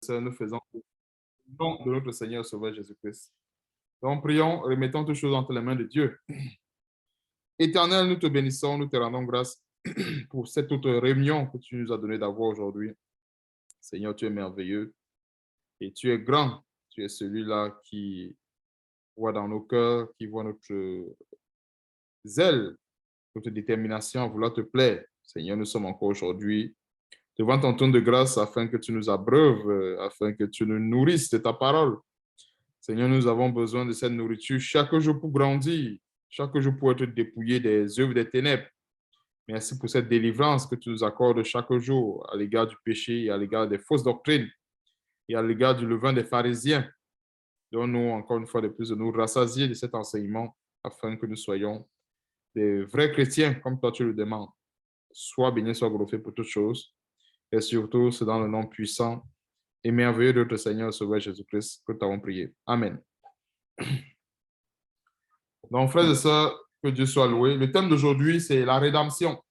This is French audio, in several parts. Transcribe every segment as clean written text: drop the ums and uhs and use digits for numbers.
sœurs, nous faisons au nom de notre Seigneur Sauveur Jésus-Christ. Donc, prions, remettons toutes choses entre les mains de Dieu. Éternel, nous te bénissons, nous te rendons grâce pour cette autre réunion que tu nous as donné d'avoir aujourd'hui. Seigneur, tu es merveilleux et tu es grand. Tu es celui-là qui voit dans nos cœurs, qui voit notre zèle, notre détermination à vouloir te plaire. Seigneur, nous sommes encore aujourd'hui devant ton trône de grâce afin que tu nous abreuves, afin que tu nous nourrisses de ta parole. Seigneur, nous avons besoin de cette nourriture chaque jour pour grandir, chaque jour pour être dépouillés des œuvres des ténèbres. Merci pour cette délivrance que tu nous accordes chaque jour à l'égard du péché et à l'égard des fausses doctrines et à l'égard du levain des pharisiens. Donne-nous encore une fois de plus de nous rassasier de cet enseignement afin que nous soyons des vrais chrétiens comme toi tu le demandes. Sois béni, sois glorifié pour toutes choses et surtout c'est dans le nom puissant et merveilleux de notre Seigneur Sauveur Jésus-Christ que nous t'avons prié. Amen. Donc, frères et sœurs, que Dieu soit loué. Le thème d'aujourd'hui, c'est la rédemption.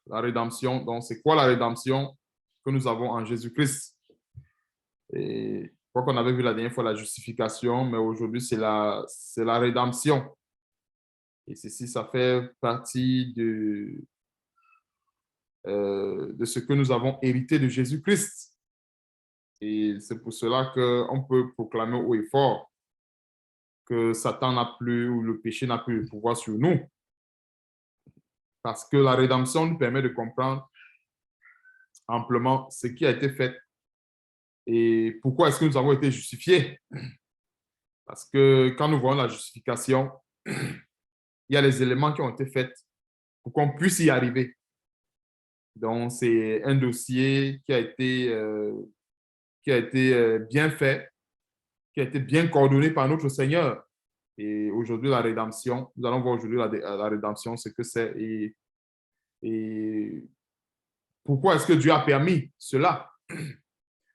La rédemption. Donc, c'est quoi la rédemption que nous avons en Jésus-Christ? Et je crois qu'on avait vu la dernière fois la justification, mais aujourd'hui, c'est la rédemption. Et ceci, ça fait partie de ce que nous avons hérité de Jésus-Christ. Et c'est pour cela qu'on peut proclamer haut et fort que Satan n'a plus, ou le péché n'a plus le pouvoir sur nous. Parce que la rédemption nous permet de comprendre amplement ce qui a été fait et pourquoi est-ce que nous avons été justifiés. Parce que quand nous voyons la justification, il y a les éléments qui ont été faits pour qu'on puisse y arriver. Donc, c'est un dossier qui a été bien fait, qui a été bien coordonné par notre Seigneur. Et aujourd'hui, la rédemption, nous allons voir aujourd'hui la rédemption, ce que c'est et pourquoi est-ce que Dieu a permis cela.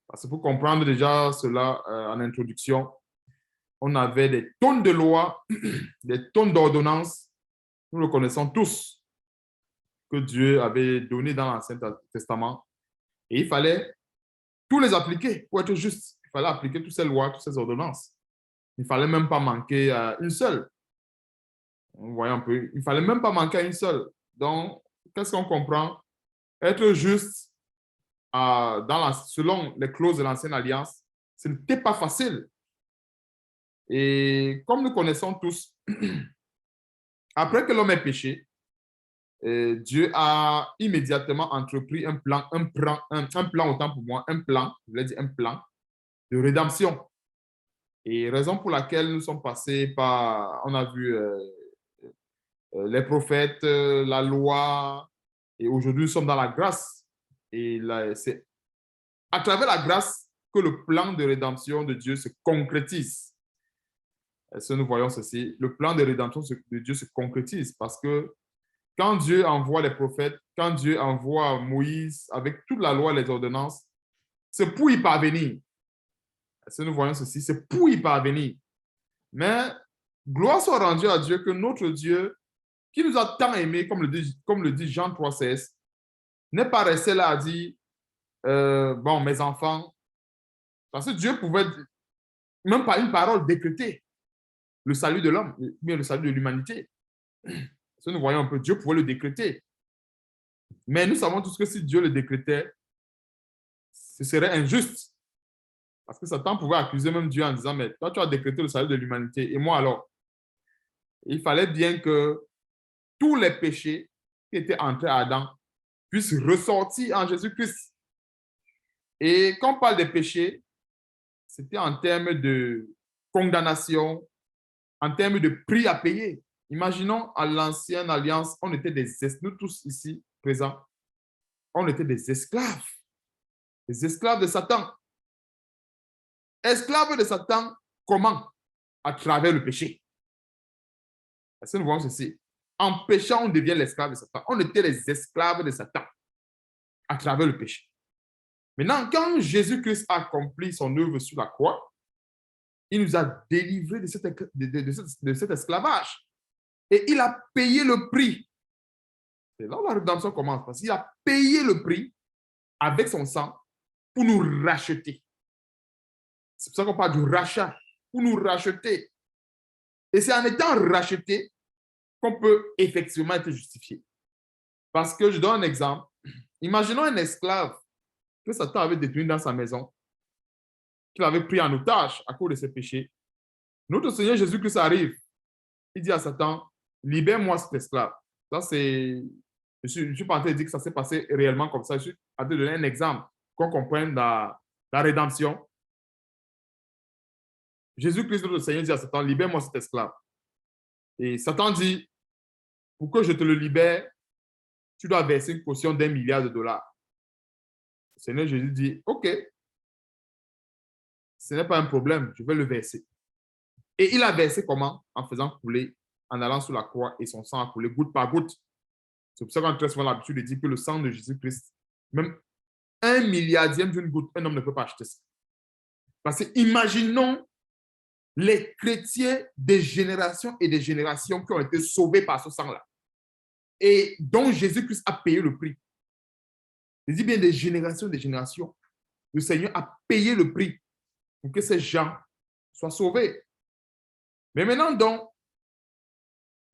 Parce que pour comprendre déjà cela en introduction, on avait des tonnes de lois, des tonnes d'ordonnances. Nous le connaissons tous, que Dieu avait donné dans l'Ancien Testament. Et il fallait tous les appliquer pour être juste. Il fallait appliquer toutes ces lois, toutes ces ordonnances. Il ne fallait même pas manquer une seule. Vous voyez un peu, il ne fallait même pas manquer une seule. Donc, qu'est-ce qu'on comprend? Être juste selon les clauses de l'Ancienne Alliance, ce n'était pas facile. Et comme nous connaissons tous, après que l'homme ait péché, Dieu a immédiatement entrepris un plan, autant pour moi, un plan, je voulais dire un plan de rédemption. Et raison pour laquelle nous sommes passés par, on a vu les prophètes, la loi, et aujourd'hui nous sommes dans la grâce. Et c'est à travers la grâce que le plan de rédemption de Dieu se concrétise. Est-ce que nous voyons ceci? Le plan de rédemption de Dieu se concrétise parce que quand Dieu envoie les prophètes, quand Dieu envoie Moïse avec toute la loi et les ordonnances, c'est pour y parvenir. Est-ce que nous voyons ceci? C'est pour y parvenir. Mais gloire soit rendue à Dieu que notre Dieu, qui nous a tant aimés, comme le dit Jean 3,16, n'est pas resté là à dire bon, mes enfants, parce que Dieu pouvait, même par une parole, décréter le salut de l'homme, bien le salut de l'humanité. Si nous voyons un peu, Dieu pouvait le décréter. Mais nous savons tous que si Dieu le décrétait, ce serait injuste. Parce que Satan pouvait accuser même Dieu en disant, mais toi, tu as décrété le salut de l'humanité, et moi alors? Il fallait bien que tous les péchés qui étaient entrés à Adam puissent ressortir en Jésus-Christ. Et quand on parle des péchés, c'était en termes de condamnation, en termes de prix à payer. Imaginons à l'ancienne alliance, on était nous tous ici présents, on était des esclaves de Satan. Esclaves de Satan, comment? À travers le péché. Est-ce que nous voyons ceci? En péchant, on devient l'esclave de Satan. On était les esclaves de Satan à travers le péché. Maintenant, quand Jésus-Christ a accompli son œuvre sur la croix, il nous a délivrés de cet esclavage. Et il a payé le prix. C'est là où la rédemption commence. Parce qu'il a payé le prix avec son sang pour nous racheter. C'est pour ça qu'on parle du rachat, pour nous racheter. Et c'est en étant racheté qu'on peut effectivement être justifié. Parce que je donne un exemple. Imaginons un esclave que Satan avait détenu dans sa maison, qu'il avait pris en otage à cause de ses péchés. Notre Seigneur Jésus-Christ arrive. Il dit à Satan, libère-moi cet esclave. Ça, c'est... Je ne suis pas en train de dire que ça s'est passé réellement comme ça. Je suis en train de donner un exemple, qu'on comprenne la rédemption. Jésus-Christ, notre Seigneur, dit à Satan, libère-moi cet esclave. Et Satan dit, pour que je te le libère, tu dois verser une caution d'1 milliard de dollars. Le Seigneur Jésus dit, OK, ce n'est pas un problème, je vais le verser. Et il a versé comment? En faisant couler, en allant sur la croix et son sang a coulé goutte par goutte. C'est pour ça qu'on a très souvent l'habitude de dire que le sang de Jésus-Christ, même 1 milliardième d'une goutte, un homme ne peut pas acheter ça. Parce que imaginons les chrétiens des générations et des générations qui ont été sauvés par ce sang-là et dont Jésus-Christ a payé le prix. Je dis bien des générations. Le Seigneur a payé le prix pour que ces gens soient sauvés. Mais maintenant, donc,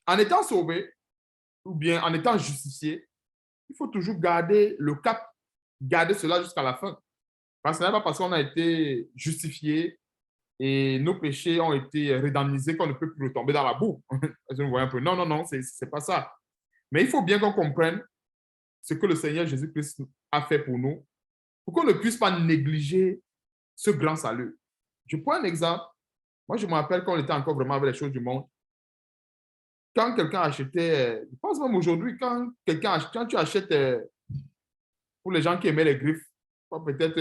en étant sauvés ou bien en étant justifiés, il faut toujours garder le cap, garder cela jusqu'à la fin. Parce que ce n'est pas parce qu'on a été justifié et nos péchés ont été rédemptisés qu'on ne peut plus retomber dans la boue. Vous voyez un peu. Non, non, non, ce n'est pas ça. Mais il faut bien qu'on comprenne ce que le Seigneur Jésus-Christ a fait pour nous, pour qu'on ne puisse pas négliger ce grand salut. Je prends un exemple. Moi, je me rappelle quand on était encore vraiment avec les choses du monde. Quand quelqu'un achetait, je pense même aujourd'hui, quand tu achètes, pour les gens qui aimaient les griffes, peut-être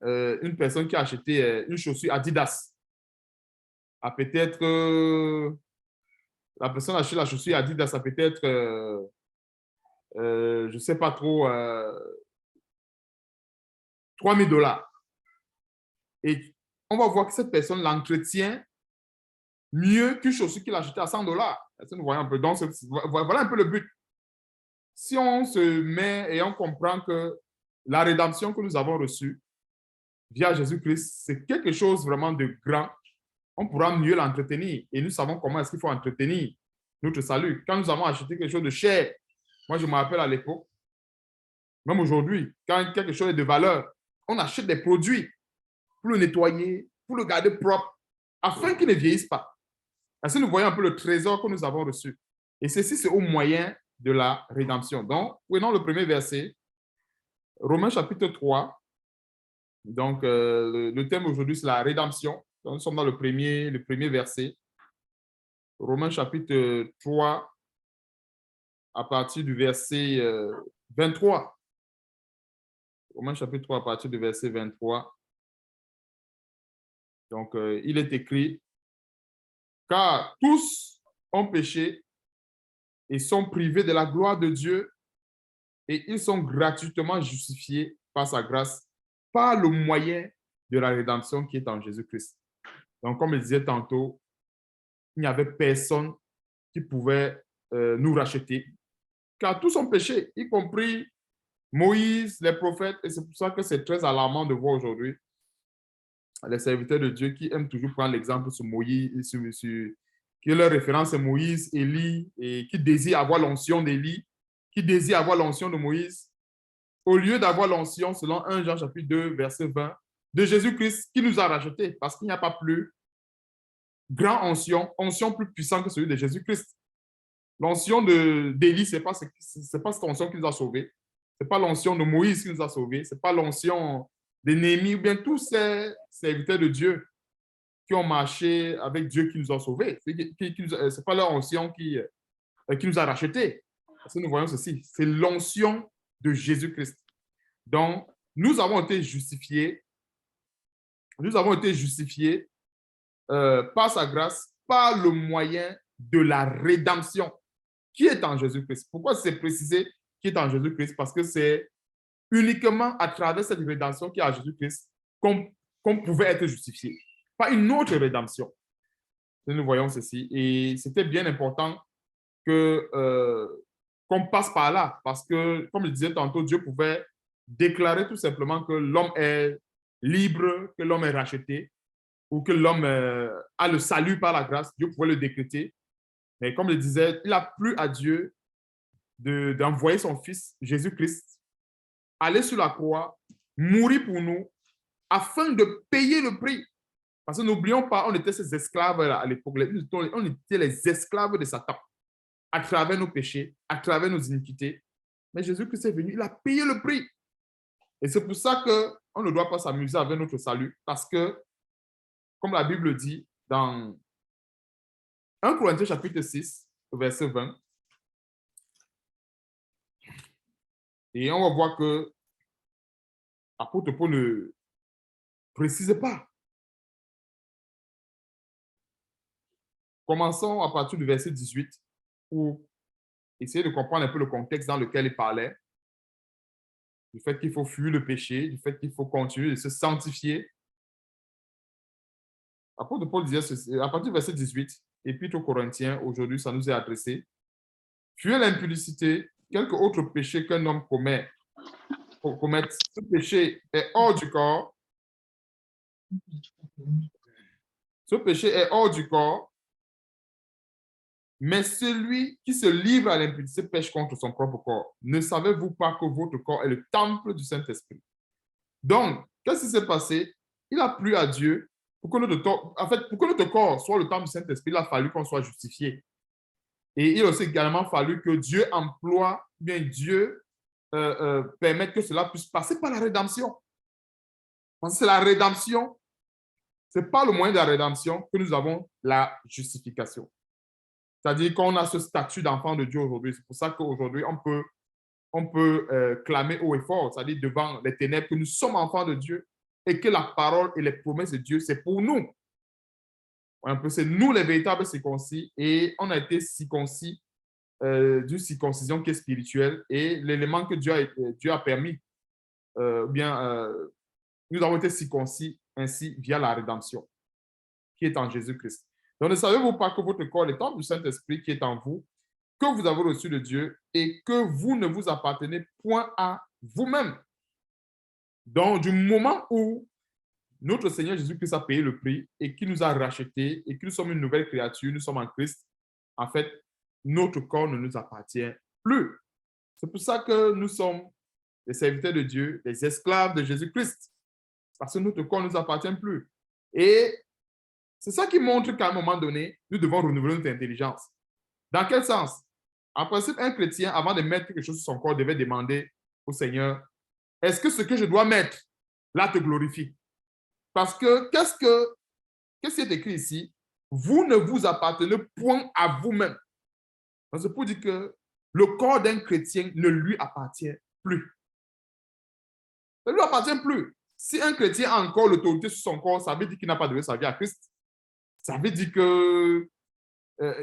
une personne qui a acheté une chaussure Adidas. Peut-être la personne a acheté la chaussure Adidas, ça peut-être, je ne sais pas trop, 3 000 $. Et on va voir que cette personne l'entretient mieux qu'une chaussure qu'il a achetée à 100 $. Nous voyons un peu. Donc, voilà un peu le but. Si on se met et on comprend que la rédemption que nous avons reçue via Jésus-Christ, c'est quelque chose vraiment de grand, on pourra mieux l'entretenir. Et nous savons comment est-ce qu'il faut entretenir notre salut. Quand nous avons acheté quelque chose de cher, moi je me rappelle à l'époque, même aujourd'hui, quand quelque chose est de valeur, on achète des produits pour le nettoyer, pour le garder propre, afin qu'il ne vieillisse pas. Ainsi, nous voyons un peu le trésor que nous avons reçu. Et ceci, c'est au moyen de la rédemption. Donc, prenons le premier verset, Romains chapitre 3. Donc, le thème aujourd'hui, c'est la rédemption. Donc, nous sommes dans le premier verset. Romains chapitre 3, à partir du verset 23. Romains chapitre 3, à partir du verset 23. Donc, il est écrit, « Car tous ont péché et sont privés de la gloire de Dieu, et ils sont gratuitement justifiés par sa grâce, par le moyen de la rédemption qui est en Jésus-Christ. » Donc, comme je disais tantôt, il n'y avait personne qui pouvait nous racheter, car tous ont péché, y compris Moïse, les prophètes, et c'est pour ça que c'est très alarmant de voir aujourd'hui les serviteurs de Dieu qui aiment toujours prendre l'exemple sur Moïse, qui leur référence est Moïse, Élie, et qui désirent avoir l'onction d'Élie, qui désirent avoir l'onction de Moïse, au lieu d'avoir l'onction, selon 1 Jean chapitre 2, verset 20, de Jésus-Christ qui nous a rachetés, parce qu'il n'y a pas plus grand onction plus puissant que celui de Jésus-Christ. L'onction d'Élie, ce n'est pas cette onction qui nous a sauvés. Ce n'est pas l'onction de Moïse qui nous a sauvés. Ce n'est pas l'onction de Néhémie ou bien tous ces serviteurs de Dieu qui ont marché avec Dieu qui nous a sauvés. Ce n'est pas leur onction qui nous a rachetés. Parce que nous voyons ceci, c'est l'onction de Jésus-Christ. Donc, nous avons été justifiés. Nous avons été justifiés par sa grâce, par le moyen de la rédemption qui est en Jésus-Christ. Pourquoi c'est précisé qui est en Jésus-Christ? Parce que c'est uniquement à travers cette rédemption qui est en Jésus-Christ qu'on pouvait être justifié. Pas une autre rédemption. Nous voyons ceci. Et c'était bien important que qu'on passe par là. Parce que, comme je disais tantôt, Dieu pouvait déclarer tout simplement que l'homme est libre, que l'homme est racheté, ou que l'homme a le salut par la grâce. Dieu pouvait le décréter. Mais comme je disais, il a plu à Dieu d'envoyer son Fils, Jésus-Christ, aller sur la croix, mourir pour nous, afin de payer le prix. Parce que n'oublions pas, on était ses esclaves à l'époque. On était les esclaves de Satan à travers nos péchés, à travers nos iniquités. Mais Jésus-Christ est venu, il a payé le prix. Et c'est pour ça qu'on ne doit pas s'amuser avec notre salut. Parce que, comme la Bible dit dans 1 Corinthiens chapitre 6, verset 20, et on va voir que l'apôtre Paul ne précise pas. Commençons à partir du verset 18 pour essayer de comprendre un peu le contexte dans lequel il parlait, du fait qu'il faut fuir le péché, du fait qu'il faut continuer de se sanctifier. L'apôtre Paul disait ceci, à partir du verset 18, Épître aux Corinthiens, aujourd'hui, ça nous est adressé. Fuyez l'impudicité, quelque autre péché qu'un homme commet. Ce péché est hors du corps. Ce péché est hors du corps, mais celui qui se livre à l'impudicité pêche contre son propre corps. Ne savez-vous pas que votre corps est le temple du Saint-Esprit? Donc, qu'est-ce qui s'est passé? Il a plu à Dieu pour que notre corps soit le temple du Saint-Esprit, il a fallu qu'on soit justifié. Et il a aussi également fallu que Dieu emploie, bien Dieu permette que cela puisse passer par la rédemption. Parce que c'est la rédemption, c'est par le moyen de la rédemption que nous avons la justification. C'est-à-dire qu'on a ce statut d'enfant de Dieu aujourd'hui. C'est pour ça qu'aujourd'hui, on peut clamer haut et fort, c'est-à-dire devant les ténèbres, que nous sommes enfants de Dieu et que la parole et les promesses de Dieu, c'est pour nous. C'est nous les véritables circoncis et on a été circoncis d'une circoncision qui est spirituelle et l'élément que Dieu a permis, nous avons été circoncis ainsi via la rédemption qui est en Jésus-Christ. Donc, ne savez-vous pas que votre corps est le temple du Saint-Esprit qui est en vous, que vous avez reçu de Dieu et que vous ne vous appartenez point à vous-même. Donc, du moment où notre Seigneur Jésus-Christ a payé le prix et qui nous a rachetés et que nous sommes une nouvelle créature, nous sommes en Christ, en fait, notre corps ne nous appartient plus. C'est pour ça que nous sommes les serviteurs de Dieu, les esclaves de Jésus-Christ, parce que notre corps ne nous appartient plus. Et c'est ça qui montre qu'à un moment donné, nous devons renouveler notre intelligence. Dans quel sens? En principe, un chrétien, avant de mettre quelque chose sur son corps, devait demander au Seigneur, est-ce que ce que je dois mettre, là, te glorifie? Parce que, qu'est-ce qui est écrit ici? Vous ne vous appartenez point à vous-même. C'est pour dire que le corps d'un chrétien ne lui appartient plus. Ça ne lui appartient plus. Si un chrétien a encore l'autorité sur son corps, ça veut dire qu'il n'a pas donné sa vie à Christ. Ça veut dire qu'il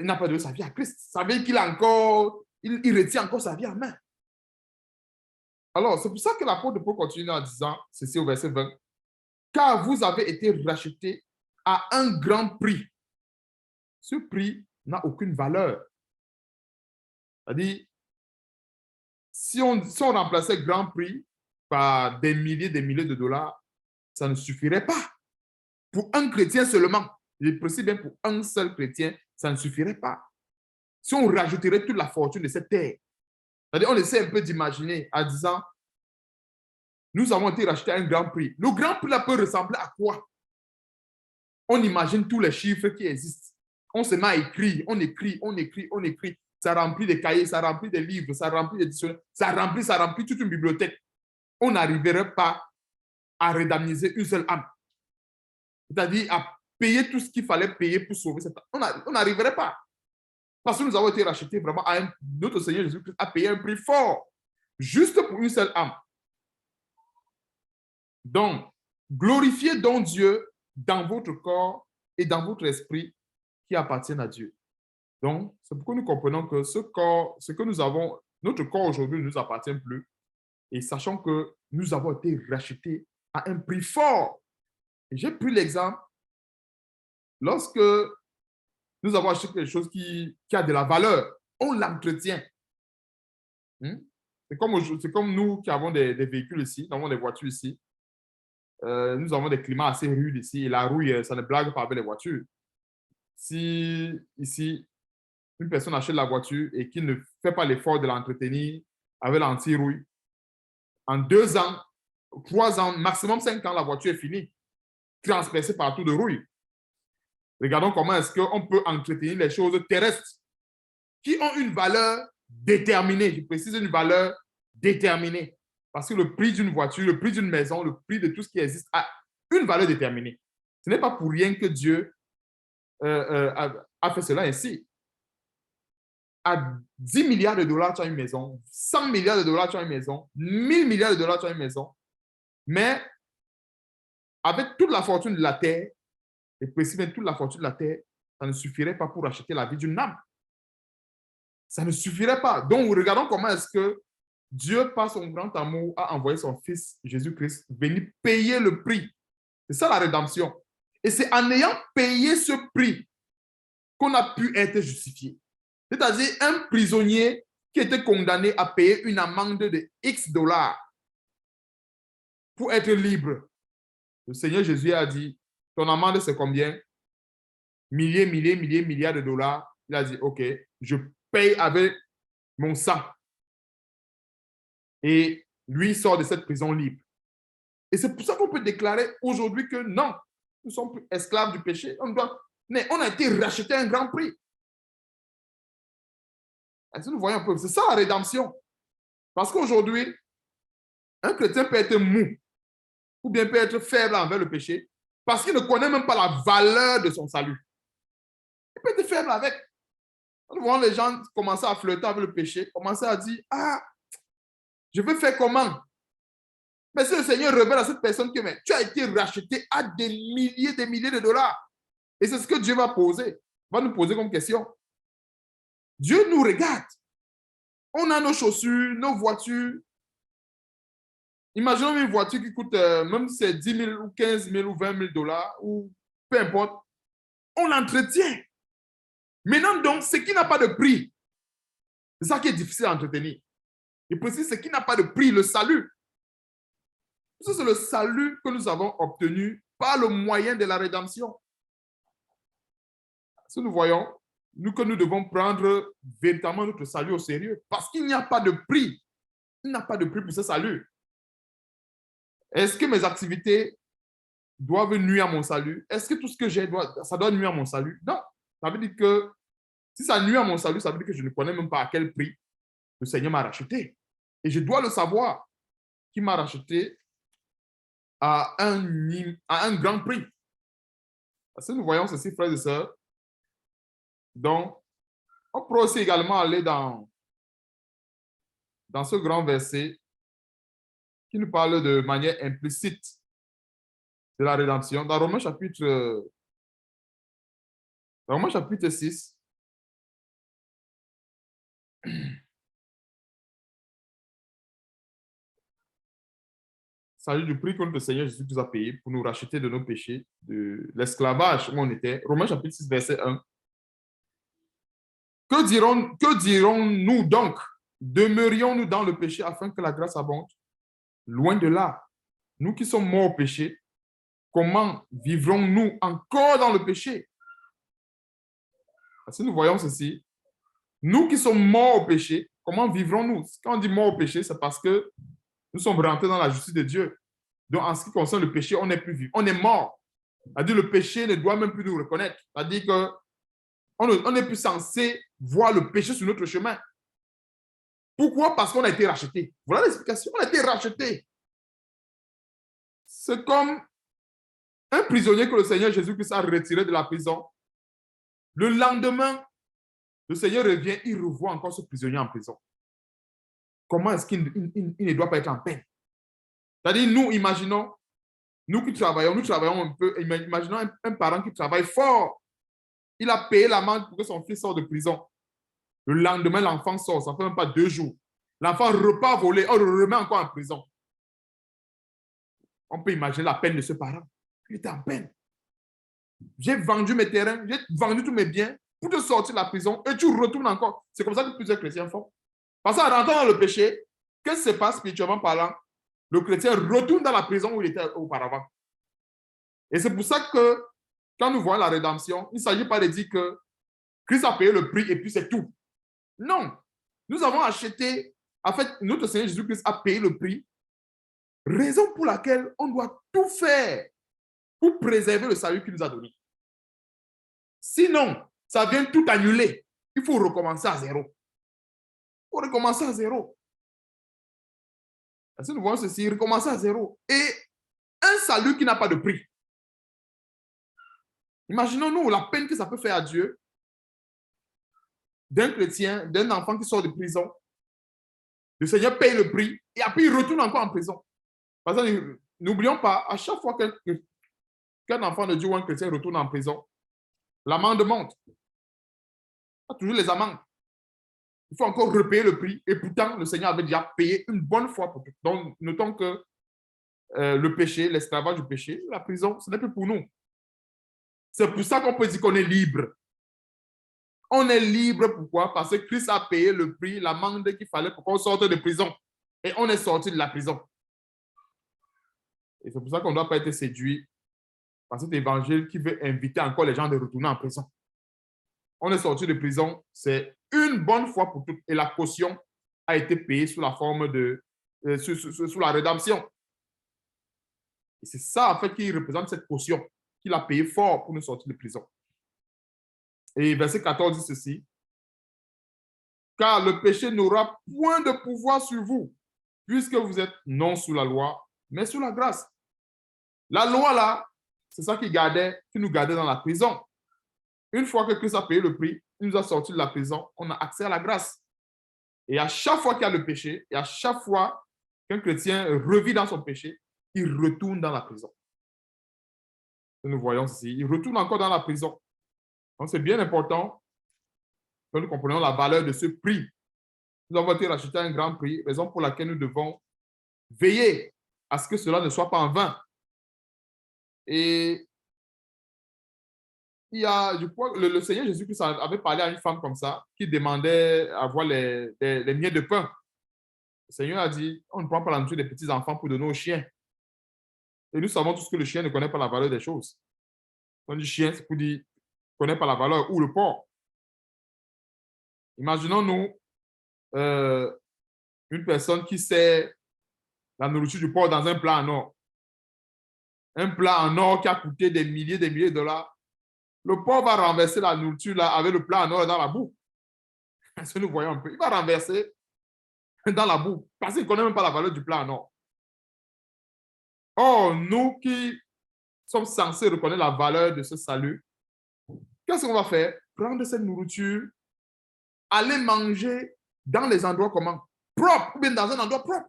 n'a pas donné sa vie à Christ. Ça veut dire qu'il a encore, il retient encore sa vie en main. Alors, c'est pour ça que l'apôtre Paul continue en disant, ceci au verset 20, car vous avez été rachetés à un grand prix. Ce prix n'a aucune valeur. C'est-à-dire, si on remplaçait grand prix par des milliers de dollars, ça ne suffirait pas. Pour un chrétien seulement, je précise bien pour un seul chrétien, ça ne suffirait pas. Si on rajouterait toute la fortune de cette terre, c'est-à-dire on essaie un peu d'imaginer en disant, nous avons été rachetés à un grand prix. Le grand prix là peut ressembler à quoi? On imagine tous les chiffres qui existent. On se met à écrire, on écrit. Ça remplit des cahiers, ça remplit des livres, ça remplit des dictionnaires, ça remplit toute une bibliothèque. On n'arriverait pas à redamniser une seule âme. C'est-à-dire à payer tout ce qu'il fallait payer pour sauver cette âme. On n'arriverait pas. Parce que nous avons été rachetés vraiment notre Seigneur Jésus-Christ a payé un prix fort, juste pour une seule âme. Donc, glorifiez donc Dieu dans votre corps et dans votre esprit qui appartiennent à Dieu. Donc, c'est pourquoi nous comprenons que ce que nous avons, notre corps aujourd'hui ne nous appartient plus. Et sachant que nous avons été rachetés à un prix fort. J'ai pris l'exemple, lorsque nous avons acheté quelque chose qui a de la valeur, on l'entretient. Hmm? C'est comme nous qui avons des véhicules ici, nous avons des voitures ici. Nous avons des climats assez rudes ici et la rouille, ça ne blague pas avec les voitures. Si ici, une personne achète la voiture et qui ne fait pas l'effort de l'entretenir avec l'anti-rouille, en 2 ans, 3 ans, maximum 5 ans, la voiture est finie, transpercée partout de rouille. Regardons comment est-ce qu'on peut entretenir les choses terrestres qui ont une valeur déterminée. Je précise une valeur déterminée. Parce que le prix d'une voiture, le prix d'une maison, le prix de tout ce qui existe a une valeur déterminée. Ce n'est pas pour rien que Dieu a fait cela ainsi. À 10 milliards de dollars, tu as une maison. 100 milliards de dollars, tu as une maison. 1000 milliards de dollars, tu as une maison. Mais avec toute la fortune de la terre, et précisément toute la fortune de la terre, ça ne suffirait pas pour acheter la vie d'une âme. Ça ne suffirait pas. Donc, regardons comment est-ce que Dieu, par son grand amour, a envoyé son Fils Jésus-Christ venir payer le prix. C'est ça la rédemption. Et c'est en ayant payé ce prix qu'on a pu être justifié. C'est-à-dire un prisonnier qui était condamné à payer une amende de X dollars pour être libre. Le Seigneur Jésus a dit, ton amende c'est combien? Milliards de dollars. Il a dit, OK, je paye avec mon sang. Et lui sort de cette prison libre. Et c'est pour ça qu'on peut déclarer aujourd'hui que non, nous sommes plus esclaves du péché. Mais on a été racheté à un grand prix. Est-ce que nous voyons un peu? C'est ça la rédemption. Parce qu'aujourd'hui, un chrétien peut être mou ou bien peut être faible envers le péché parce qu'il ne connaît même pas la valeur de son salut. Il peut être faible avec. Nous voyons les gens commencer à flirter avec le péché, commencer à dire, ah, je veux faire comment? Mais si le Seigneur révèle à cette personne que mais, tu as été racheté à des milliers de dollars. Et c'est ce que Dieu va poser, va nous poser comme question. Dieu nous regarde. On a nos chaussures, nos voitures. Imaginons une voiture qui coûte, même si c'est 10 000 ou 15 000 ou 20 000 dollars, ou peu importe, on l'entretient. Maintenant, donc, ce qui n'a pas de prix, c'est ça qui est difficile à entretenir. Et précise, ce qui n'a pas de prix, le salut. C'est le salut que nous avons obtenu par le moyen de la rédemption. Si nous voyons, que nous devons prendre véritablement notre salut au sérieux, parce qu'il n'y a pas de prix. Il n'y a pas de prix pour ce salut. Est-ce que mes activités doivent nuire à mon salut? Est-ce que tout ce que j'ai, ça doit nuire à mon salut? Non. Ça veut dire que si ça nuit à mon salut, ça veut dire que je ne connais même pas à quel prix le Seigneur m'a racheté. Et je dois le savoir, qu'il m'a racheté à un grand prix. Parce que nous voyons ceci, frères et sœurs. Donc, on peut aussi également aller dans ce grand verset qui nous parle de manière implicite de la rédemption. Dans Romains chapitre 6, s'agit du prix que notre Seigneur Jésus nous a payé pour nous racheter de nos péchés, de l'esclavage où on était. Romains chapitre 6, verset 1. Que dirons-nous donc? Demeurions-nous dans le péché afin que la grâce abonde? Loin de là. Nous qui sommes morts au péché, comment vivrons-nous encore dans le péché? Si nous voyons ceci, nous qui sommes morts au péché, comment vivrons-nous? Quand on dit mort au péché, c'est parce que nous sommes rentrés dans la justice de Dieu. Donc, en ce qui concerne le péché, on n'est plus vivant, on est mort. C'est-à-dire le péché ne doit même plus nous reconnaître. C'est-à-dire qu'on n'est plus censé voir le péché sur notre chemin. Pourquoi? Parce qu'on a été racheté. Voilà l'explication. On a été racheté. C'est comme un prisonnier que le Seigneur Jésus-Christ a retiré de la prison. Le lendemain, le Seigneur revient, il revoit encore ce prisonnier en prison. Comment est-ce qu'il ne doit pas être en peine? C'est-à-dire, imaginons, nous travaillons un peu, imaginons un parent qui travaille fort. Il a payé l'amende pour que son fils sorte de prison. Le lendemain, l'enfant sort, ça ne fait même pas 2 jours. L'enfant repart voler, on le remet encore en prison. On peut imaginer la peine de ce parent. Il était en peine. J'ai vendu mes terrains, j'ai vendu tous mes biens pour te sortir de la prison et tu retournes encore. C'est comme ça que plusieurs chrétiens font. Parce qu'en rentrant dans le péché, qu'est-ce qui se passe spirituellement parlant? Le chrétien retourne dans la prison où il était auparavant. Et c'est pour ça que quand nous voyons la rédemption, il ne s'agit pas de dire que Christ a payé le prix et puis c'est tout. Non. Nous avons acheté, en fait, notre Seigneur Jésus-Christ a payé le prix, raison pour laquelle on doit tout faire pour préserver le salut qu'il nous a donné. Sinon, ça vient tout annuler. Il faut recommencer à zéro. Il faut recommencer à zéro. Si nous voyons ceci, recommencer à zéro. Et un salut qui n'a pas de prix. Imaginons-nous la peine que ça peut faire à Dieu d'un chrétien, d'un enfant qui sort de prison. Le Seigneur paye le prix et après il retourne encore en prison. Parce que n'oublions pas, à chaque fois qu'un enfant de Dieu ou un chrétien retourne en prison, l'amende monte. Pas toujours les amendes. Il faut encore repayer le prix. Et pourtant, le Seigneur avait déjà payé une bonne fois pour tout. Donc, notons que le péché, l'esclavage du péché, la prison, ce n'est plus pour nous. C'est pour ça qu'on peut dire qu'on est libre. On est libre, pourquoi? Parce que Christ a payé le prix, l'amende qu'il fallait pour qu'on sorte de prison. Et on est sorti de la prison. Et c'est pour ça qu'on ne doit pas être séduit par cet évangile qui veut inviter encore les gens de retourner en prison. On est sorti de prison, c'est une bonne fois pour toutes. Et la caution a été payée sous la forme de, sous la rédemption. Et c'est ça, en fait, qui représente cette caution qu'il a payé fort pour nous sortir de prison. Et verset 14 dit ceci. Car le péché n'aura point de pouvoir sur vous, puisque vous êtes non sous la loi, mais sous la grâce. La loi, là, c'est ça qui nous gardait dans la prison. Une fois que Christ a payé le prix, il nous a sortis de la prison, on a accès à la grâce. Et à chaque fois qu'il y a le péché, et à chaque fois qu'un chrétien revit dans son péché, il retourne dans la prison. Nous voyons ici, il retourne encore dans la prison. Donc, c'est bien important que nous comprenions la valeur de ce prix. Nous avons été rachetés à un grand prix, raison pour laquelle nous devons veiller à ce que cela ne soit pas en vain. Et il y a, je crois, le Seigneur Jésus-Christ avait parlé à une femme comme ça, qui demandait à voir les miettes de pain. Le Seigneur a dit, on ne prend pas la nourriture des petits-enfants pour donner aux chiens. Et nous savons tous que le chien ne connaît pas la valeur des choses. On dit chien, c'est pour dire, ne connaît pas la valeur, ou le porc. Imaginons-nous une personne qui sert la nourriture du porc dans un plat en or. Un plat en or qui a coûté des milliers de dollars. Le porc va renverser la nourriture là, avec le plat en or dans la boue. Est-ce que nous voyons un peu? Il va renverser dans la boue parce qu'il ne connaît même pas la valeur du plat en or. Or, nous qui sommes censés reconnaître la valeur de ce salut, qu'est-ce qu'on va faire? Prendre cette nourriture, aller manger dans les endroits comment? Propres, ou bien dans un endroit propre.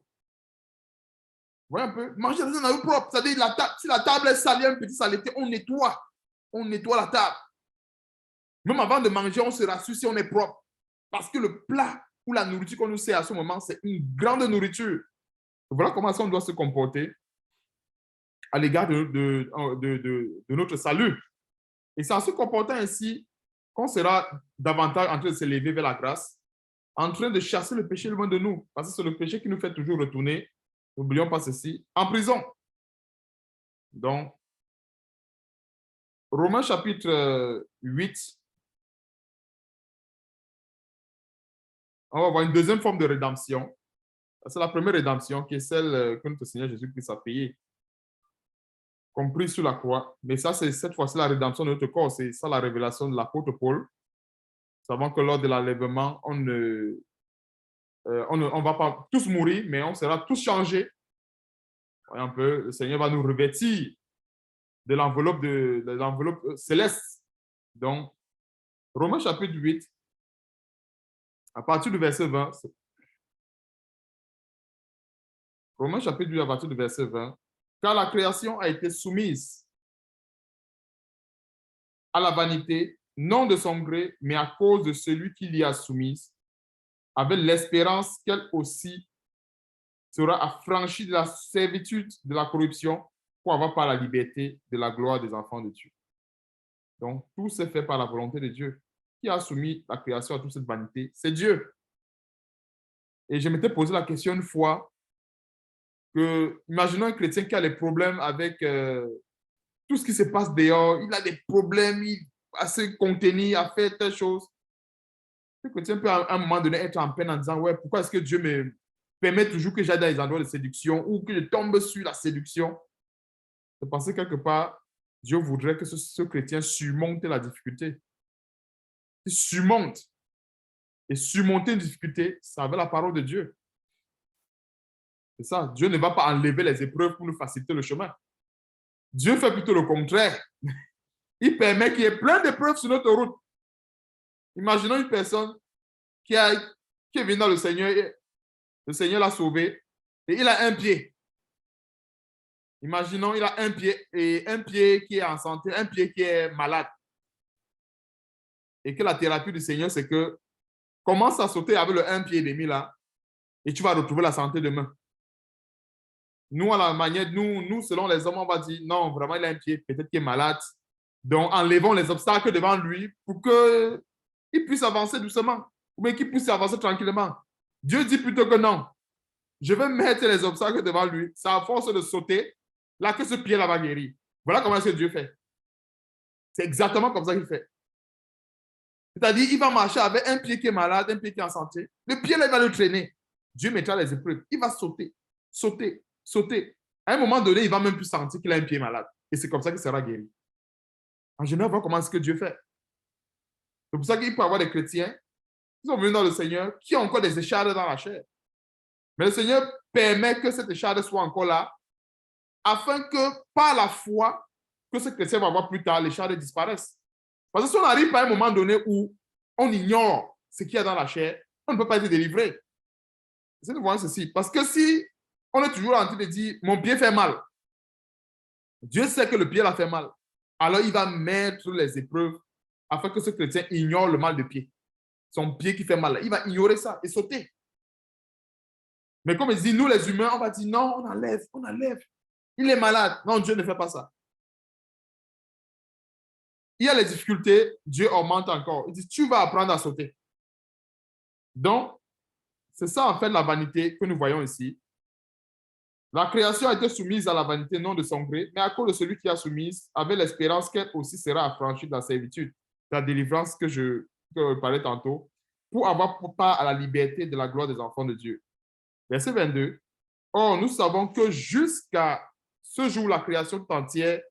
Vous voyez un peu? Manger dans un endroit propre. C'est-à-dire, si la table est sale, il y a une petite saleté, on nettoie. On nettoie la table. Même avant de manger, on se rassure si on est propre. Parce que le plat ou la nourriture qu'on nous sert à ce moment, c'est une grande nourriture. Voilà comment on doit se comporter à l'égard de notre salut. Et c'est en se comportant ainsi qu'on sera davantage en train de s'élever vers la grâce, en train de chasser le péché loin de nous. Parce que c'est le péché qui nous fait toujours retourner, n'oublions pas ceci, en prison. Donc, Romains chapitre 8, on va voir une deuxième forme de rédemption. C'est la première rédemption qui est celle que notre Seigneur Jésus-Christ a payée, compris sur la croix. Mais ça, c'est cette fois-ci la rédemption de notre corps. C'est ça la révélation de l'apôtre Paul. Nous savons que lors de l'enlèvement, on ne va pas tous mourir, mais on sera tous changés. Voyez un peu, le Seigneur va nous revêtir de l'enveloppe céleste. Donc, Romains chapitre 8, à partir du verset 20, Romains chapitre 8, à partir du verset 20, car la création a été soumise à la vanité, non de son gré, mais à cause de celui qui l'y a soumise, avec l'espérance qu'elle aussi sera affranchie de la servitude de la corruption pour avoir par la liberté de la gloire des enfants de Dieu. Donc, tout s'est fait par la volonté de Dieu. Qui a soumis la création à toute cette vanité? C'est Dieu. Et je m'étais posé la question une fois que, imaginons un chrétien qui a des problèmes avec tout ce qui se passe dehors, il a des problèmes, il à se contenir, à faire telle chose. Le chrétien peut à un moment donné être en peine en disant, ouais, pourquoi est-ce que Dieu me permet toujours que j'aille dans les endroits de séduction ou que je tombe sur la séduction? C'est parce que quelque part, Dieu voudrait que ce chrétien surmonte la difficulté. Il surmonte. Et surmonter une difficulté, ça avec la parole de Dieu. C'est ça. Dieu ne va pas enlever les épreuves pour nous faciliter le chemin. Dieu fait plutôt le contraire. Il permet qu'il y ait plein d'épreuves sur notre route. Imaginons une personne qui est venue dans le Seigneur l'a sauvé et il a un pied. Imaginons, il a un pied et un pied qui est en santé, un pied qui est malade. Et que la thérapie du Seigneur, c'est que commence à sauter avec le un pied et demi là et tu vas retrouver la santé demain. Nous, à la manière, nous, selon les hommes, on va dire non, vraiment, il a un pied, peut-être qu'il est malade. Donc, enlevons les obstacles devant lui pour qu'il puisse avancer doucement ou bien qu'il puisse avancer tranquillement. Dieu dit plutôt que non. Je vais mettre les obstacles devant lui. C'est à force de sauter, là que ce pied-là va guérir. Voilà comment est-ce que Dieu fait. C'est exactement comme ça qu'il fait. C'est-à-dire, il va marcher avec un pied qui est malade, un pied qui est en santé. Le pied-là, il va le traîner. Dieu mettra les épreuves. Il va sauter, sauter, sauter. À un moment donné, il ne va même plus sentir qu'il a un pied malade. Et c'est comme ça qu'il sera guéri. En général, voilà comment est-ce que Dieu fait. C'est pour ça qu'il peut y avoir des chrétiens qui sont venus dans le Seigneur, qui ont encore des échardes dans la chair. Mais le Seigneur permet que cette écharde soit encore là, afin que par la foi que ce chrétien va avoir plus tard, l'écharde disparaisse. Parce que si on arrive à un moment donné où on ignore ce qu'il y a dans la chair, on ne peut pas être délivré. C'est de voir ceci. Parce que si on est toujours en train de dire, mon pied fait mal, Dieu sait que le pied l'a fait mal. Alors il va mettre les épreuves afin que ce chrétien ignore le mal de pied. Son pied qui fait mal, il va ignorer ça et sauter. Mais comme il dit, nous les humains, on va dire non, on enlève, on enlève. Il est malade. Non, Dieu ne fait pas ça. Il y a les difficultés, Dieu augmente encore. Il dit, tu vas apprendre à sauter. Donc, c'est ça en fait la vanité que nous voyons ici. La création a été soumise à la vanité, non de son gré, mais à cause de celui qui a soumise, avec l'espérance qu'elle aussi sera affranchie de la servitude, la délivrance que je parlais tantôt, pour avoir part à la liberté de la gloire des enfants de Dieu. Verset 22. Or, nous savons que jusqu'à ce jour, la création tout entière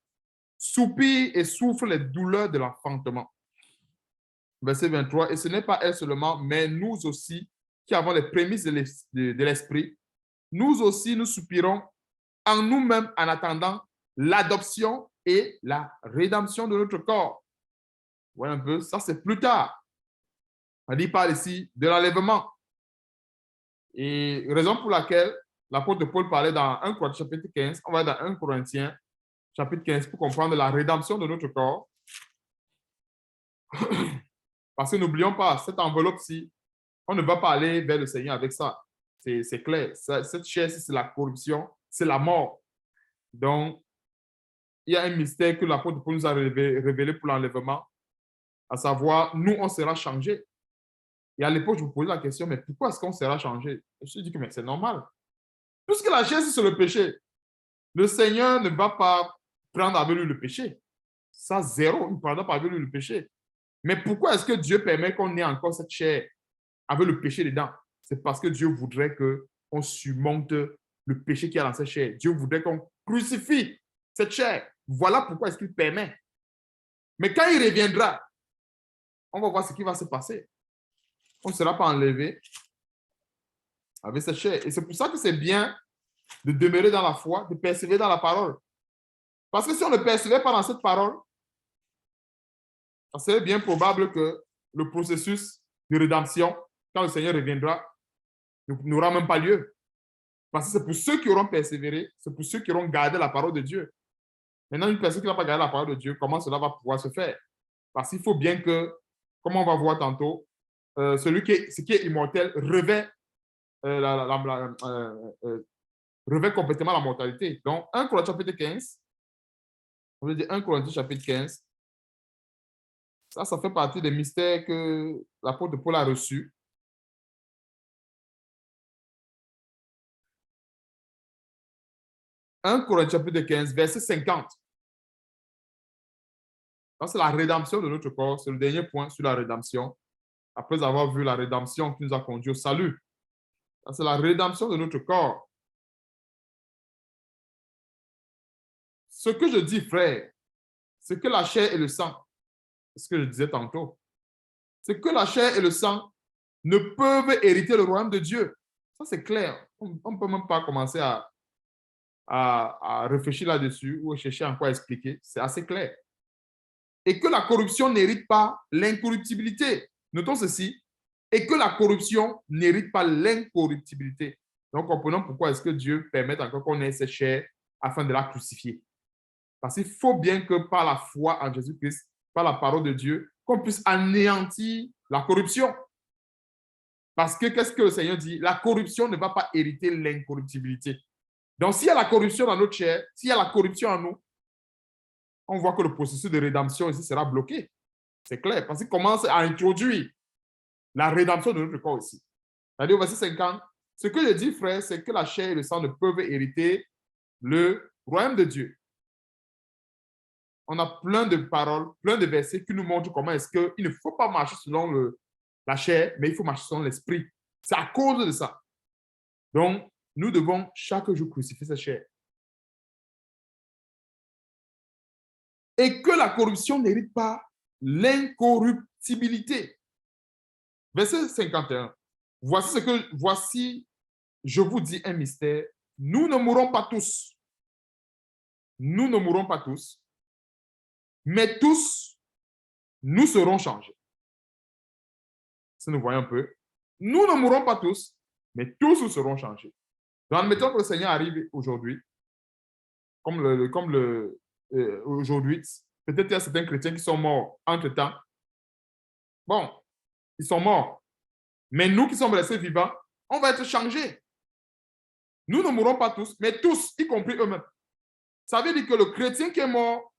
soupire et souffre les douleurs de l'enfantement. Verset 23. Et ce n'est pas elle seulement, mais nous aussi, qui avons les prémices de l'esprit, nous aussi, nous soupirons en nous-mêmes en attendant l'adoption et la rédemption de notre corps. Vous voyez un peu, ça c'est plus tard. Il parle ici de l'enlèvement. Et raison pour laquelle l'apôtre Paul parlait dans 1 Corinthiens chapitre 15, on va dans 1 Corinthiens chapitre 15 pour comprendre la rédemption de notre corps. Parce que n'oublions pas, cette enveloppe-ci, on ne va pas aller vers le Seigneur avec ça. C'est clair. Cette chair, c'est la corruption, c'est la mort. Donc, il y a un mystère que l'apôtre Paul nous a révélé pour l'enlèvement, à savoir, nous, on sera changés. Et à l'époque, je vous posais la question, mais pourquoi est-ce qu'on sera changé? Je me suis dit que c'est normal. Puisque la chair, c'est le péché. Le Seigneur ne va pas prendre avec lui le péché. Ça, zéro, il ne prendra pas avec lui le péché. Mais pourquoi est-ce que Dieu permet qu'on ait encore cette chair avec le péché dedans? C'est parce que Dieu voudrait qu'on surmonte le péché qui est dans cette chair. Dieu voudrait qu'on crucifie cette chair. Voilà pourquoi est-ce qu'il permet. Mais quand il reviendra, on va voir ce qui va se passer. On ne sera pas enlevé avec cette chair. Et c'est pour ça que c'est bien de demeurer dans la foi, de persévérer dans la parole. Parce que si on ne persévère pas dans cette parole, c'est bien probable que le processus de rédemption, quand le Seigneur reviendra, n'aura même pas lieu. Parce que c'est pour ceux qui auront persévéré, c'est pour ceux qui auront gardé la parole de Dieu. Maintenant, une personne qui n'a pas gardé la parole de Dieu, comment cela va pouvoir se faire? Parce qu'il faut bien que, comme on va voir tantôt, ce qui est immortel revêt, revêt complètement la mortalité. Donc, 1 Corinthiens chapitre 15, on veut dire 1 Corinthiens chapitre 15, ça fait partie des mystères que l'apôtre Paul a reçus. 1 Corinthiens chapitre 15, verset 50. C'est la rédemption de notre corps. C'est le dernier point sur la rédemption. Après avoir vu la rédemption qui nous a conduit au salut. C'est la rédemption de notre corps. Ce que je dis, frère, c'est que la chair et le sang, c'est ce que je disais tantôt, c'est que la chair et le sang ne peuvent hériter le royaume de Dieu. Ça, c'est clair. On ne peut même pas commencer à réfléchir là-dessus ou chercher en quoi expliquer. C'est assez clair. Et que la corruption n'hérite pas l'incorruptibilité. Notons ceci. Et que la corruption n'hérite pas l'incorruptibilité. Donc, comprenons pourquoi est-ce que Dieu permet encore qu'on ait cette chair afin de la crucifier. Parce qu'il faut bien que par la foi en Jésus-Christ, par la parole de Dieu, qu'on puisse anéantir la corruption. Parce que qu'est-ce que le Seigneur dit? La corruption ne va pas hériter l'incorruptibilité. Donc, s'il y a la corruption dans notre chair, s'il y a la corruption en nous, on voit que le processus de rédemption ici sera bloqué. C'est clair, parce qu'il commence à introduire la rédemption de notre corps ici. C'est-à-dire au verset 50, ce que je dis, frère, c'est que la chair et le sang ne peuvent hériter le royaume de Dieu. On a plein de paroles, plein de versets qui nous montrent comment est-ce qu'il ne faut pas marcher selon la chair, mais il faut marcher selon l'esprit. C'est à cause de ça. Donc, nous devons chaque jour crucifier cette chair. Et que la corruption n'hérite pas l'incorruptibilité. Verset 51. Voici, je vous dis un mystère. Nous ne mourrons pas tous. Nous ne mourrons pas tous. Mais tous, nous serons changés. Si nous voyons un peu, nous ne mourrons pas tous, mais tous nous serons changés. Donc, admettons que le Seigneur arrive aujourd'hui, aujourd'hui, peut-être il y a certains chrétiens qui sont morts entre-temps. Bon, ils sont morts. Mais nous qui sommes restés vivants, on va être changés. Nous ne mourrons pas tous, mais tous, y compris eux-mêmes. Ça veut dire que le chrétien qui est mort,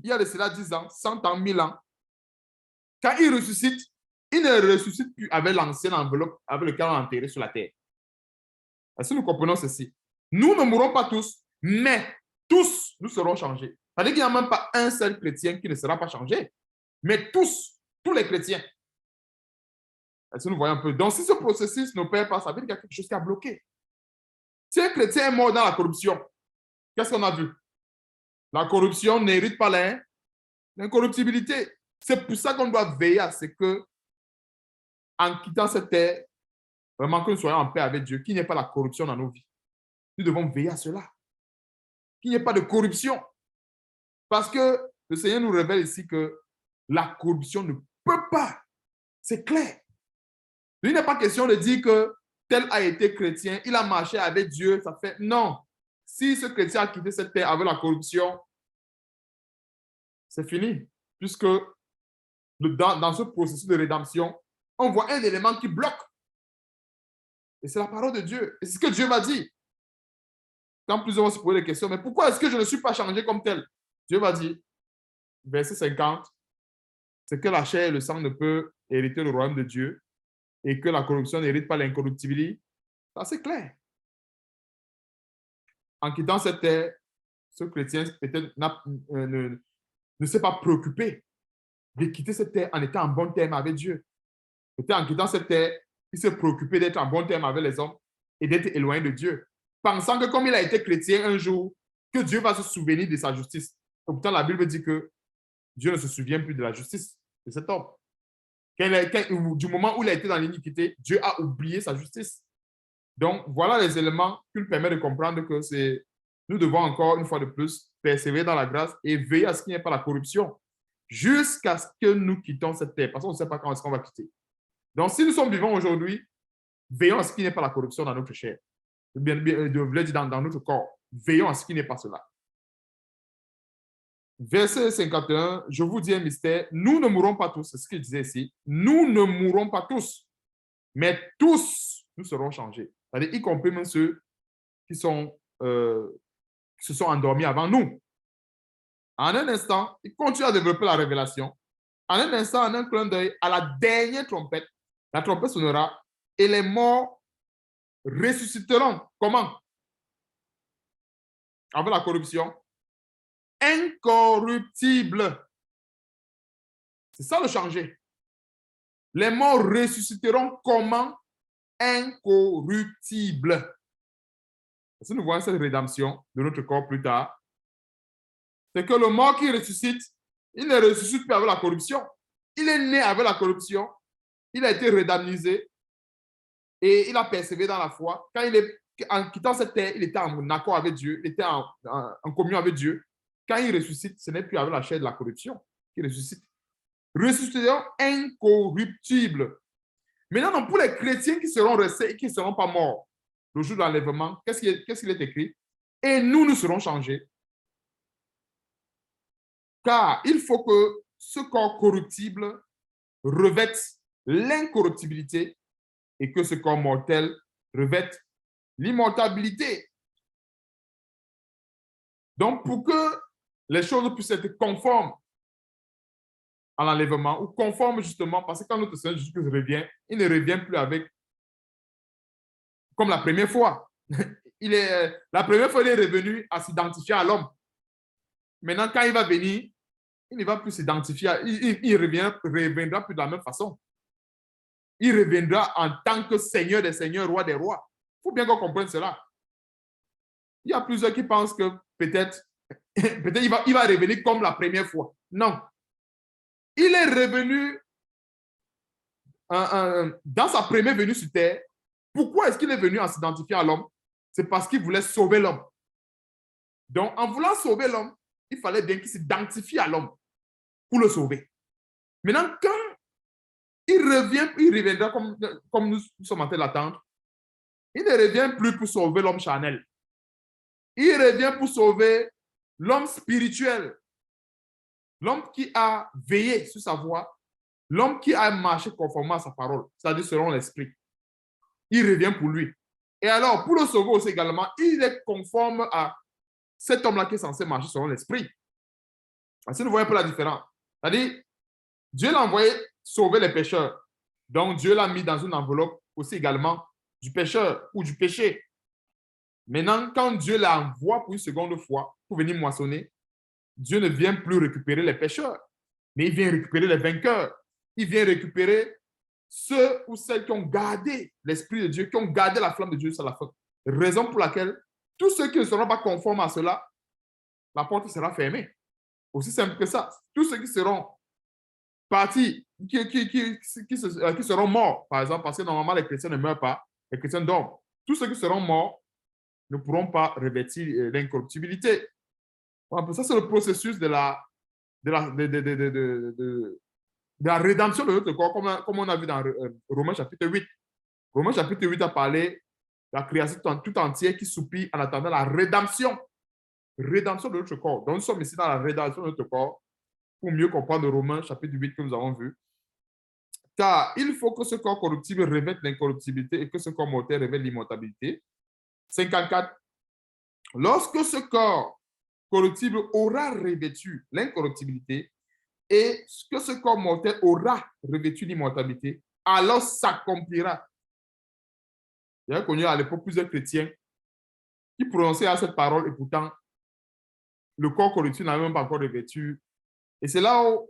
il y a de cela 10 ans, 100 ans, 1000 ans, quand il ressuscite, il ne ressuscite plus avec l'ancienne enveloppe avec laquelle on a enterré sur la terre. Est-ce que nous comprenons ceci? Nous ne mourrons pas tous, mais tous nous serons changés. Ça veut dire qu'il n'y a même pas un seul chrétien qui ne sera pas changé, mais tous les chrétiens. Est-ce que nous voyons un peu? Donc, si ce processus n'opère pas, ça veut dire qu'il y a quelque chose qui a bloqué. Si un chrétien est mort dans la corruption, qu'est-ce qu'on a vu? La corruption n'hérite pas l'incorruptibilité. C'est pour ça qu'on doit veiller à ce que, en quittant cette terre, vraiment que nous soyons en paix avec Dieu, qu'il n'y ait pas la corruption dans nos vies. Nous devons veiller à cela. Qu'il n'y ait pas de corruption. Parce que le Seigneur nous révèle ici que la corruption ne peut pas. C'est clair. Il n'est pas question de dire que tel a été chrétien, il a marché avec Dieu, ça fait... Non. Si ce chrétien a quitté cette terre avec la corruption, c'est fini. Puisque dans ce processus de rédemption, on voit un élément qui bloque. Et c'est la parole de Dieu. Et c'est ce que Dieu va dire. Quand plusieurs vont se poser des questions, mais pourquoi est-ce que je ne suis pas changé comme tel? Dieu va dire, verset 50, c'est que la chair et le sang ne peuvent hériter le royaume de Dieu et que la corruption n'hérite pas l'incorruptibilité. Ça, c'est clair. En quittant cette terre, ce chrétien peut-être ne s'est pas préoccupé de quitter cette terre en étant en bon terme avec Dieu. Peut-être en quittant cette terre, il s'est préoccupé d'être en bon terme avec les hommes et d'être éloigné de Dieu, pensant que comme il a été chrétien un jour, que Dieu va se souvenir de sa justice. Et pourtant, la Bible dit que Dieu ne se souvient plus de la justice de cet homme. Du moment où il a été dans l'iniquité, Dieu a oublié sa justice. Donc, voilà les éléments qui nous permettent de comprendre que nous devons encore, une fois de plus, persévérer dans la grâce et veiller à ce qu'il n'y ait pas la corruption jusqu'à ce que nous quittons cette terre, parce qu'on ne sait pas quand est-ce qu'on va quitter. Donc, si nous sommes vivants aujourd'hui, veillons à ce qu'il n'y ait pas la corruption dans notre chair. Bien, je voulais dire dans notre corps. Veillons à ce qu'il n'y ait pas cela. Verset 51, je vous dis un mystère, nous ne mourrons pas tous, c'est ce qu'il disait ici, nous ne mourrons pas tous, mais tous nous serons changés. C'est-à-dire, y compris même ceux qui se sont endormis avant nous. En un instant, il continue à développer la révélation. En un instant, en un clin d'œil, à la dernière trompette, la trompette sonnera et les morts ressusciteront. Comment? avec la corruption? Incorruptible. C'est ça le changer. Les morts ressusciteront comment? Incorruptible. Si nous voyons cette rédemption de notre corps plus tard, c'est que le mort qui ressuscite, il ne ressuscite plus avec la corruption. Il est né avec la corruption. Il a été rédempnisé et il a persévéré dans la foi. En quittant cette terre, il était en accord avec Dieu, il était en communion avec Dieu. Quand il ressuscite, ce n'est plus avec la chair de la corruption qu'il ressuscite. Ressusciteront incorruptible. Maintenant, pour les chrétiens qui seront restés et qui ne seront pas morts le jour de l'enlèvement, qu'est-ce qu'il est écrit? Et nous serons changés. Car il faut que ce corps corruptible revête l'incorruptibilité et que ce corps mortel revête l'immortalité. Donc, pour que les choses puissent être conformes à l'enlèvement ou conformes justement, parce que quand notre Seigneur Jésus revient, il ne revient plus avec comme la première fois. La première fois, il est revenu à s'identifier à l'homme. Maintenant, quand il va venir, il ne va plus s'identifier, il reviendra plus de la même façon. Il reviendra en tant que Seigneur des Seigneurs, Roi des Rois. Il faut bien qu'on comprenne cela. Il y a plusieurs qui pensent que peut-être il va revenir comme la première fois. Non. Il est revenu dans sa première venue sur terre. Pourquoi est-ce qu'il est venu en s'identifiant à l'homme? C'est parce qu'il voulait sauver l'homme. Donc, en voulant sauver l'homme, il fallait bien qu'il s'identifie à l'homme pour le sauver. Maintenant, quand il reviendra comme nous sommes en train d'attendre. Il ne revient plus pour sauver l'homme charnel. Il revient pour sauver l'homme spirituel. L'homme qui a veillé sur sa voie. L'homme qui a marché conformément à sa parole, c'est-à-dire selon l'esprit. Il revient pour lui. Et alors, pour le sauver aussi également, il est conforme à cet homme-là qui est censé marcher selon l'esprit. Si nous voyons un peu la différence. C'est-à-dire, Dieu l'a envoyé sauver les pécheurs. Donc, Dieu l'a mis dans une enveloppe aussi également du pécheur ou du péché. Maintenant, quand Dieu l'envoie pour une seconde fois pour venir moissonner, Dieu ne vient plus récupérer les pécheurs, mais il vient récupérer les vainqueurs. Il vient récupérer ceux ou celles qui ont gardé l'Esprit de Dieu, qui ont gardé la flamme de Dieu sur la fin. Raison pour laquelle tous ceux qui ne seront pas conformes à cela, la porte sera fermée. Aussi simple que ça. Tous ceux qui seront partis, qui seront morts, par exemple, parce que normalement les chrétiens ne meurent pas, les chrétiens dorment. Tous ceux qui seront morts ne pourront pas revêtir l'incorruptibilité. Ça, c'est le processus de la rédemption de notre corps, comme on a vu dans Romains chapitre 8. Romains chapitre 8 a parlé de la création tout entière qui soupire en attendant la rédemption. Rédemption de notre corps. Donc, nous sommes ici dans la rédemption de notre corps pour mieux comprendre Romains chapitre 8 que nous avons vu. Car il faut que ce corps corruptible revête l'incorruptibilité et que ce corps mortel revête l'immortalité. 54. Lorsque ce corps corruptible aura revêtu l'incorruptibilité et que ce corps mortel aura revêtu l'immortalité, alors s'accomplira. Il y a connu à l'époque plusieurs chrétiens qui prononçaient à cette parole et pourtant le corps corruptible n'a même pas encore revêtu. Et c'est là où,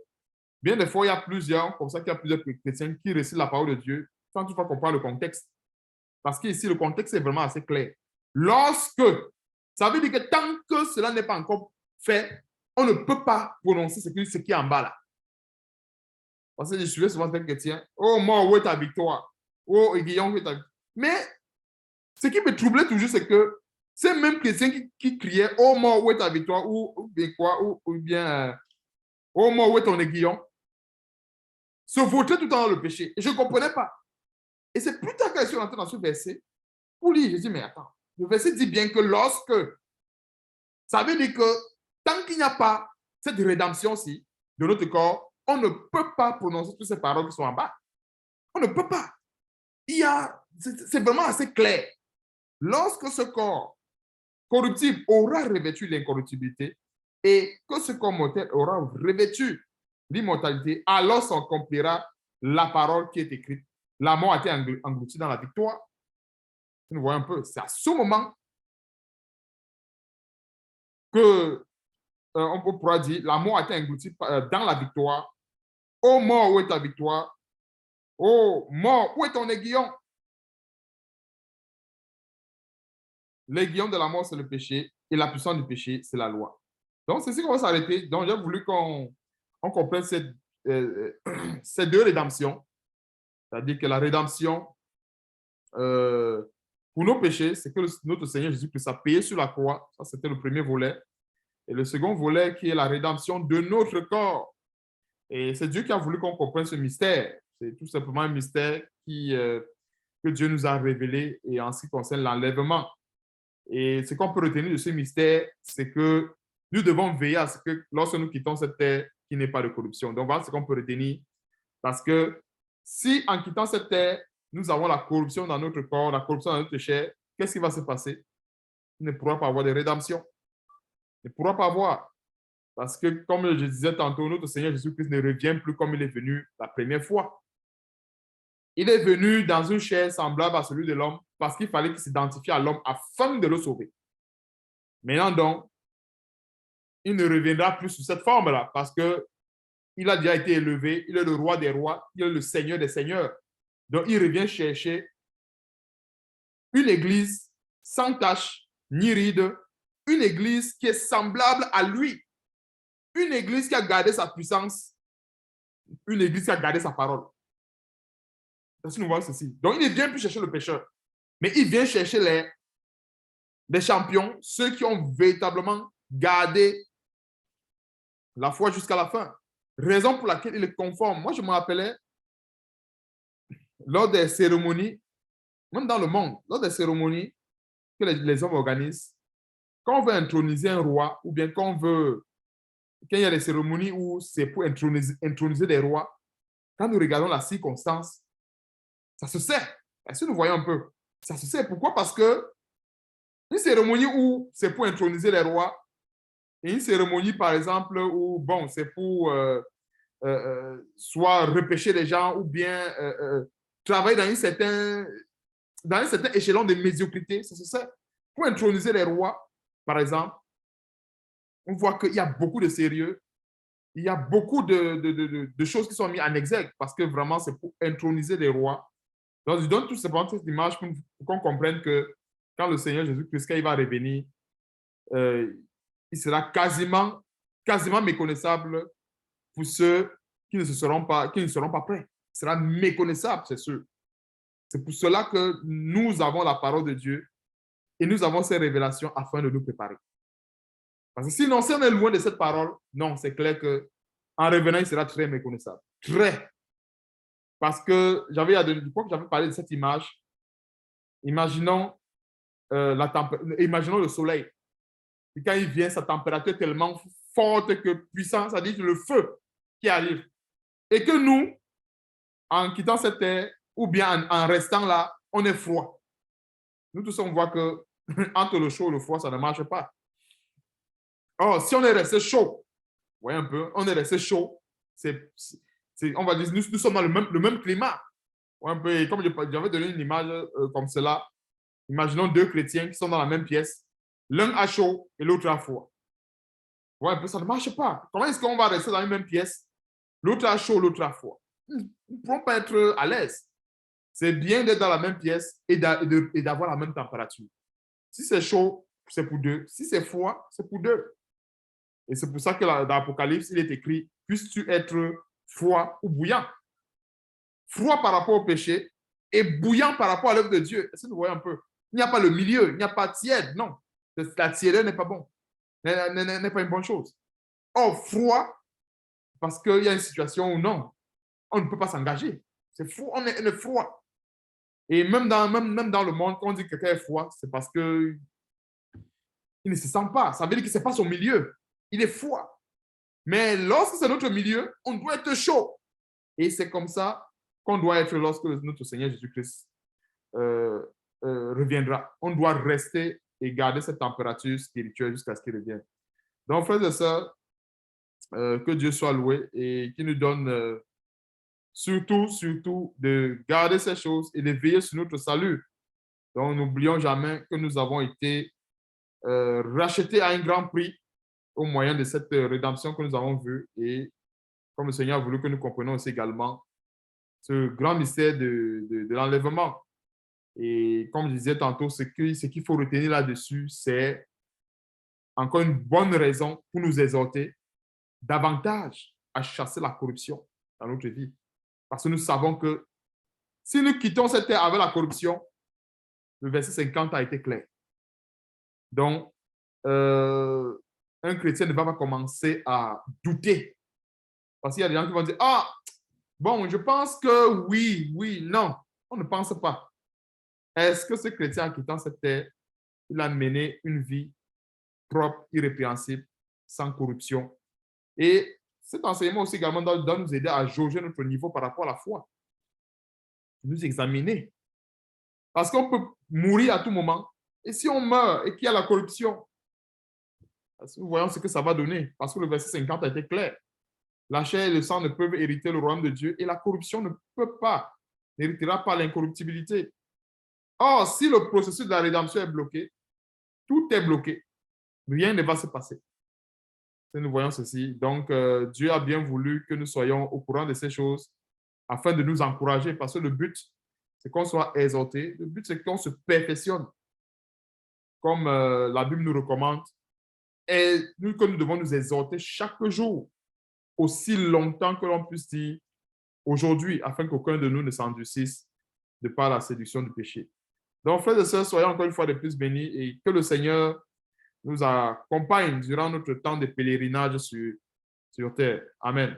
bien des fois, il y a plusieurs, comme ça qu'il y a plusieurs chrétiens qui récitent la parole de Dieu sans toutefois comprendre le contexte. Parce qu'ici, le contexte est vraiment assez clair. Lorsque, ça veut dire que tant que cela n'est pas encore fait, on ne peut pas prononcer ce qui est en bas là. Parce que je suivais souvent ces chrétiens. Oh, mort, où est ta victoire? Oh, Guillaume, où est ta victoire? Mais ce qui me troublait toujours, c'est que ces mêmes chrétiens qui criaient oh, mort, où est ta victoire? Ou bien quoi? Ou bien oh, mort, où est ton aiguillon? Se vautraient tout le temps dans le péché. Et je ne comprenais pas. Et c'est plus tard que je suis rentré dans ce verset pour lire. Je dis, mais attends, le verset dit bien que lorsque, ça veut dire que tant qu'il n'y a pas cette rédemption-ci de notre corps, on ne peut pas prononcer toutes ces paroles qui sont en bas. On ne peut pas. C'est vraiment assez clair. Lorsque ce corps corruptible aura revêtu l'incorruptibilité et que ce corps mortel aura revêtu l'immortalité, alors s'accomplira la parole qui est écrite. La mort a été engloutie dans la victoire. Vous voyez un peu, c'est à ce moment que on pourra dire, la mort a été engloutie dans la victoire. Ô mort, où est ta victoire? Ô mort, où est ton aiguillon? L'aiguillon de la mort, c'est le péché, et la puissance du péché, c'est la loi. Donc, c'est ici qu'on va s'arrêter. Donc, j'ai voulu qu'on comprenne ces deux rédemptions. C'est-à-dire que la rédemption pour nos péchés, c'est que notre Seigneur Jésus-Christ a payé sur la croix. Ça, c'était le premier volet. Et le second volet qui est la rédemption de notre corps. Et c'est Dieu qui a voulu qu'on comprenne ce mystère. C'est tout simplement un mystère que Dieu nous a révélé et en ce qui concerne l'enlèvement. Et ce qu'on peut retenir de ce mystère, c'est que nous devons veiller à ce que lorsque nous quittons cette terre, qu'il n'y ait pas de corruption. Donc voilà ce qu'on peut retenir. Parce que si en quittant cette terre, nous avons la corruption dans notre corps, la corruption dans notre chair, qu'est-ce qui va se passer? Il ne pourra pas avoir de rédemption. Il ne pourra pas avoir. Parce que, comme je disais tantôt, notre Seigneur Jésus-Christ ne revient plus comme il est venu la première fois. Il est venu dans une chair semblable à celui de l'homme parce qu'il fallait qu'il s'identifie à l'homme afin de le sauver. Maintenant donc, il ne reviendra plus sous cette forme-là parce qu'il a déjà été élevé, il est le roi des rois, il est le Seigneur des seigneurs. Donc, il revient chercher une église sans tache ni ride, une église qui est semblable à lui, une église qui a gardé sa puissance, une église qui a gardé sa parole. Si nous voyons ceci. Donc, il ne vient plus chercher le pécheur, mais il vient chercher les champions, ceux qui ont véritablement gardé la foi jusqu'à la fin. Raison pour laquelle il est conforme. Moi, je me rappelais, lors des cérémonies, même dans le monde, lors des cérémonies que les hommes organisent, quand on veut introniser un roi, ou bien quand il y a des cérémonies où c'est pour introniser des rois, quand nous regardons la circonstance, ça se sait. Est-ce que nous voyons un peu? Ça se sait. Pourquoi? Parce que une cérémonie où c'est pour introniser les rois, et une cérémonie, par exemple, où, bon, c'est pour soit repêcher les gens ou bien travailler dans un certain échelon de médiocrité, ça se sait. Pour introniser les rois, par exemple, on voit qu'il y a beaucoup de sérieux, il y a beaucoup de choses qui sont mises en exergue parce que vraiment, c'est pour introniser les rois. Donc, je donne tout simplement cette image pour qu'on comprenne que quand le Seigneur Jésus-Christ, quand il va revenir, il sera quasiment méconnaissable pour ceux qui ne seront pas prêts. Il sera méconnaissable, c'est sûr. C'est pour cela que nous avons la parole de Dieu et nous avons ces révélations afin de nous préparer. Parce que sinon, si on est loin de cette parole, non, c'est clair qu'en revenant, il sera très méconnaissable. Très. Parce que j'avais parlé de cette image. Imaginons, imaginons le soleil. Et quand il vient, sa température est tellement forte que puissante, ça dit le feu qui arrive. Et que nous, en quittant cette terre, ou bien en restant là, on est froid. Nous tous, on voit que entre le chaud et le froid, ça ne marche pas. Or, si on est resté chaud, vous voyez un peu, on est resté chaud, on va dire, nous sommes dans le même climat. Un peu, et comme j'avais donné une image comme cela, imaginons deux chrétiens qui sont dans la même pièce, l'un a chaud et l'autre a froid. Ouais, un peu, ça ne marche pas. Comment est-ce qu'on va rester dans la même pièce? L'autre a chaud, l'autre a froid. Ils ne pourront pas être à l'aise. C'est bien d'être dans la même pièce et d'avoir la même température. Si c'est chaud, c'est pour deux. Si c'est froid, c'est pour deux. Et c'est pour ça que dans l'Apocalypse, il est écrit, puisses-tu être froid ou bouillant. Froid par rapport au péché et bouillant par rapport à l'œuvre de Dieu. Est-ce que vous voyez un peu? Il n'y a pas le milieu, il n'y a pas tiède, non. La tièdeur n'est pas bon, n'est pas une bonne chose. Or, froid, parce qu'il y a une situation où non, on ne peut pas s'engager. C'est froid, on est froid. Et même dans le monde, quand on dit que quelqu'un est froid, c'est parce qu'il ne se sent pas. Ça veut dire que ce n'est pas son milieu. Il est froid. Mais lorsque c'est notre milieu, on doit être chaud. Et c'est comme ça qu'on doit être lorsque notre Seigneur Jésus-Christ reviendra. On doit rester et garder cette température spirituelle jusqu'à ce qu'il revienne. Donc, frères et sœurs, que Dieu soit loué et qu'il nous donne surtout de garder ces choses et de veiller sur notre salut. Donc, n'oublions jamais que nous avons été rachetés à un grand prix au moyen de cette rédemption que nous avons vue et comme le Seigneur a voulu que nous comprenions aussi également ce grand mystère de l'enlèvement. Et comme je disais tantôt, ce qu'il faut retenir là-dessus, c'est encore une bonne raison pour nous exhorter davantage à chasser la corruption dans notre vie. Parce que nous savons que si nous quittons cette terre avec la corruption, le verset 50 a été clair. Donc, un chrétien ne va pas commencer à douter. Parce qu'il y a des gens qui vont dire, ah, bon, je pense que oui, non. On ne pense pas. Est-ce que ce chrétien, en quittant cette terre, il a mené une vie propre, irrépréhensible, sans corruption? Et cet enseignement aussi également doit nous aider à jauger notre niveau par rapport à la foi. Nous examiner. Parce qu'on peut mourir à tout moment. Et si on meurt et qu'il y a la corruption, nous voyons ce que ça va donner. Parce que le verset 50 a été clair. La chair et le sang ne peuvent hériter le royaume de Dieu et la corruption ne peut pas, n'héritera pas l'incorruptibilité. Or, si le processus de la rédemption est bloqué, tout est bloqué. Rien ne va se passer. Et nous voyons ceci. Donc, Dieu a bien voulu que nous soyons au courant de ces choses afin de nous encourager parce que le but, c'est qu'on soit exhorté. Le but, c'est qu'on se perfectionne comme la Bible nous recommande et que nous devons nous exhorter chaque jour aussi longtemps que l'on puisse dire aujourd'hui afin qu'aucun de nous ne s'endurcisse de par la séduction du péché. Donc, frères et sœurs, soyons encore une fois de plus bénis et que le Seigneur nous accompagne durant notre temps de pèlerinage sur terre. Amen.